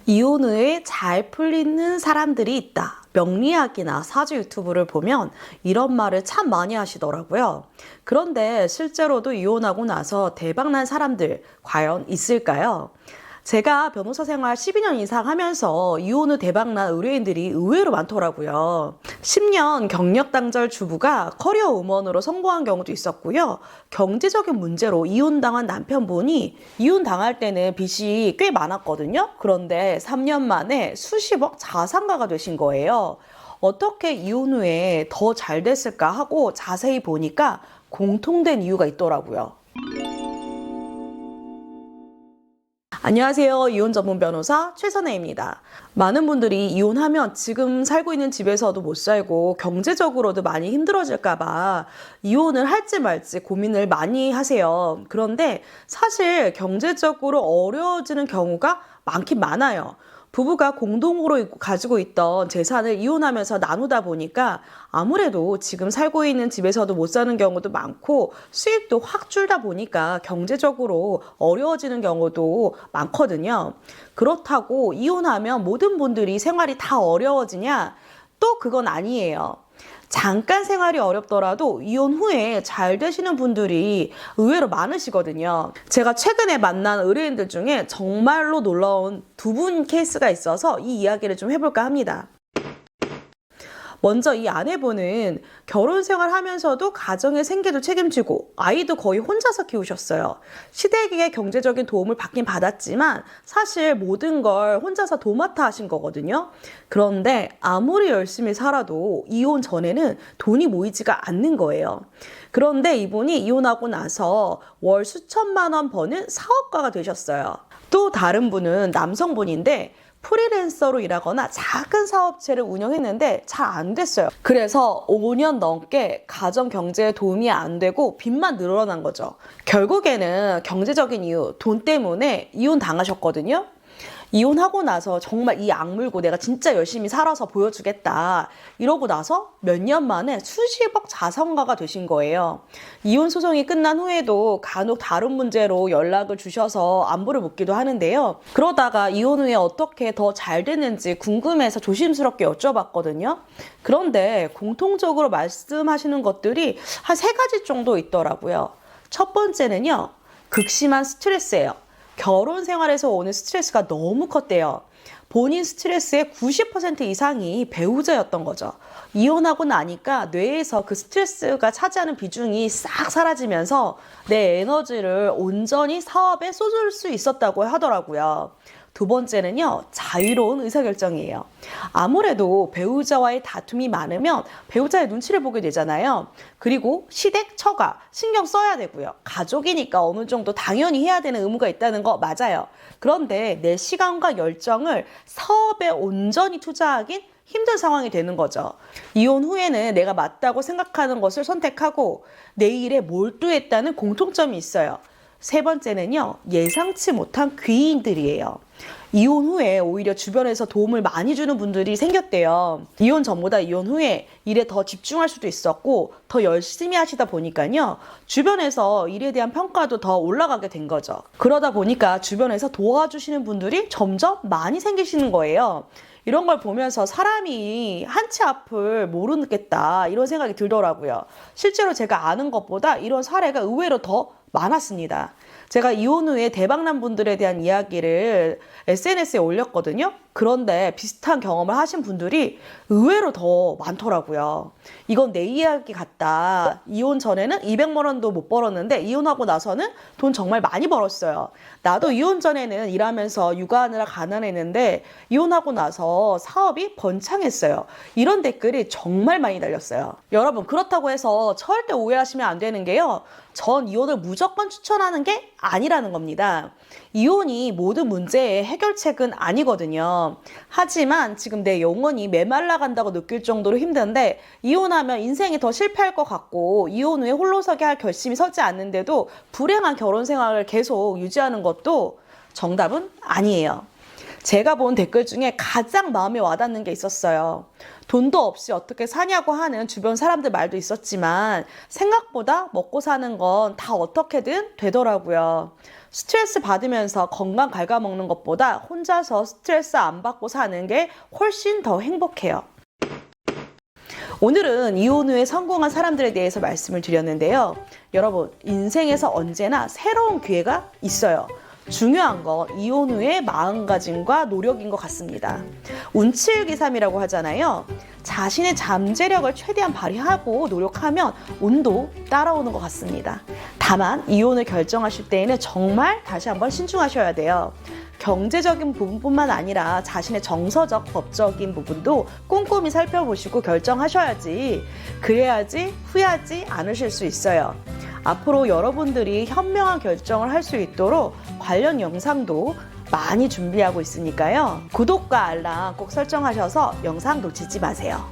이혼 후에 잘 풀리는 사람들이 있다. 명리학이나 사주 유튜브를 보면 이런 말을 참 많이 하시더라고요. 그런데 실제로도 이혼하고 나서 대박난 사람들 과연 있을까요? 제가 변호사 생활 12년 이상 하면서 이혼 후 대박난 의뢰인들이 의외로 많더라고요. 10년 경력 단절 주부가 커리어 우먼으로 성공한 경우도 있었고요. 경제적인 문제로 이혼당한 남편분이 이혼당할 때는 빚이 꽤 많았거든요. 그런데 3년 만에 수십억 자산가가 되신 거예요. 어떻게 이혼 후에 더 잘 됐을까 하고 자세히 보니까 공통된 이유가 있더라고요. 안녕하세요. 이혼 전문 변호사 최선혜입니다. 많은 분들이 이혼하면 지금 살고 있는 집에서도 못 살고 경제적으로도 많이 힘들어질까봐 이혼을 할지 말지 고민을 많이 하세요. 그런데 사실 경제적으로 어려워지는 경우가 많긴 많아요. 부부가 공동으로 가지고 있던 재산을 이혼하면서 나누다 보니까 아무래도 지금 살고 있는 집에서도 못 사는 경우도 많고 수입도 확 줄다 보니까 경제적으로 어려워지는 경우도 많거든요. 그렇다고 이혼하면 모든 분들이 생활이 다 어려워지냐? 또 그건 아니에요. 잠깐 생활이 어렵더라도 이혼 후에 잘 되시는 분들이 의외로 많으시거든요. 제가 최근에 만난 의뢰인들 중에 정말로 놀라운 두 분 케이스가 있어서 이 이야기를 좀 해볼까 합니다. 먼저 이 아내분은 결혼 생활하면서도 가정의 생계도 책임지고 아이도 거의 혼자서 키우셨어요. 시댁의 경제적인 도움을 받긴 받았지만 사실 모든 걸 혼자서 도맡아 하신 거거든요. 그런데 아무리 열심히 살아도 이혼 전에는 돈이 모이지가 않는 거예요. 그런데 이분이 이혼하고 나서 월 수천만 원 버는 사업가가 되셨어요. 또 다른 분은 남성분인데 프리랜서로 일하거나 작은 사업체를 운영했는데 잘 안 됐어요. 그래서 5년 넘게 가정 경제에 도움이 안 되고 빚만 늘어난 거죠. 결국에는 경제적인 이유, 돈 때문에 이혼 당하셨거든요. 이혼하고 나서 정말 이 악물고 내가 진짜 열심히 살아서 보여주겠다 이러고 나서 몇 년 만에 수십억 자산가가 되신 거예요. 이혼 소송이 끝난 후에도 간혹 다른 문제로 연락을 주셔서 안부를 묻기도 하는데요. 그러다가 이혼 후에 어떻게 더 잘 됐는지 궁금해서 조심스럽게 여쭤봤거든요. 그런데 공통적으로 말씀하시는 것들이 한 3가지 정도 있더라고요. 첫 번째는요, 극심한 스트레스예요. 결혼 생활에서 오는 스트레스가 너무 컸대요. 본인 스트레스의 90% 이상이 배우자였던 거죠. 이혼하고 나니까 뇌에서 그 스트레스가 차지하는 비중이 싹 사라지면서 내 에너지를 온전히 사업에 쏟을 수 있었다고 하더라고요. 두 번째는요, 자유로운 의사결정이에요. 아무래도 배우자와의 다툼이 많으면 배우자의 눈치를 보게 되잖아요. 그리고 시댁, 처가 신경 써야 되고요. 가족이니까 어느 정도 당연히 해야 되는 의무가 있다는 거 맞아요. 그런데 내 시간과 열정을 사업에 온전히 투자하긴 힘든 상황이 되는 거죠. 이혼 후에는 내가 맞다고 생각하는 것을 선택하고 내 일에 몰두했다는 공통점이 있어요. 세 번째는요, 예상치 못한 귀인들이에요. 이혼 후에 오히려 주변에서 도움을 많이 주는 분들이 생겼대요. 이혼 전보다 이혼 후에 일에 더 집중할 수도 있었고 더 열심히 하시다 보니까요, 주변에서 일에 대한 평가도 더 올라가게 된 거죠. 그러다 보니까 주변에서 도와주시는 분들이 점점 많이 생기시는 거예요. 이런 걸 보면서 사람이 한치 앞을 모르겠다 이런 생각이 들더라고요. 실제로 제가 아는 것보다 이런 사례가 의외로 더 많았습니다. 제가 이혼 후에 대박난 분들에 대한 이야기를 SNS에 올렸거든요. 그런데 비슷한 경험을 하신 분들이 의외로 더 많더라고요. 이건 내 이야기 같다. 이혼 전에는 200만 원도 못 벌었는데 이혼하고 나서는 돈 정말 많이 벌었어요. 나도 이혼 전에는 일하면서 육아하느라 가난했는데 이혼하고 나서 사업이 번창했어요. 이런 댓글이 정말 많이 달렸어요. 여러분, 그렇다고 해서 절대 오해하시면 안 되는 게요, 전 이혼을 무조건 추천하는 게 아니라는 겁니다. 이혼이 모든 문제의 해결책은 아니거든요. 하지만 지금 내 영혼이 메말라 간다고 느낄 정도로 힘든데 이혼하면 인생이 더 실패할 것 같고 이혼 후에 홀로서기 할 결심이 서지 않는데도 불행한 결혼 생활을 계속 유지하는 것도 정답은 아니에요. 제가 본 댓글 중에 가장 마음에 와닿는 게 있었어요. 돈도 없이 어떻게 사냐고 하는 주변 사람들 말도 있었지만 생각보다 먹고 사는 건 다 어떻게든 되더라고요. 스트레스 받으면서 건강 갉아먹는 것보다 혼자서 스트레스 안 받고 사는 게 훨씬 더 행복해요. 오늘은 이혼 후에 성공한 사람들에 대해서 말씀을 드렸는데요. 여러분, 인생에서 언제나 새로운 기회가 있어요. 중요한 건 이혼 후의 마음가짐과 노력인 것 같습니다. 운칠기삼이라고 하잖아요. 자신의 잠재력을 최대한 발휘하고 노력하면 운도 따라오는 것 같습니다. 다만 이혼을 결정하실 때에는 정말 다시 한번 신중하셔야 돼요. 경제적인 부분뿐만 아니라 자신의 정서적, 법적인 부분도 꼼꼼히 살펴보시고 결정하셔야지, 그래야지 후회하지 않으실 수 있어요. 앞으로 여러분들이 현명한 결정을 할 수 있도록 관련 영상도 많이 준비하고 있으니까요. 구독과 알람 꼭 설정하셔서 영상 놓치지 마세요.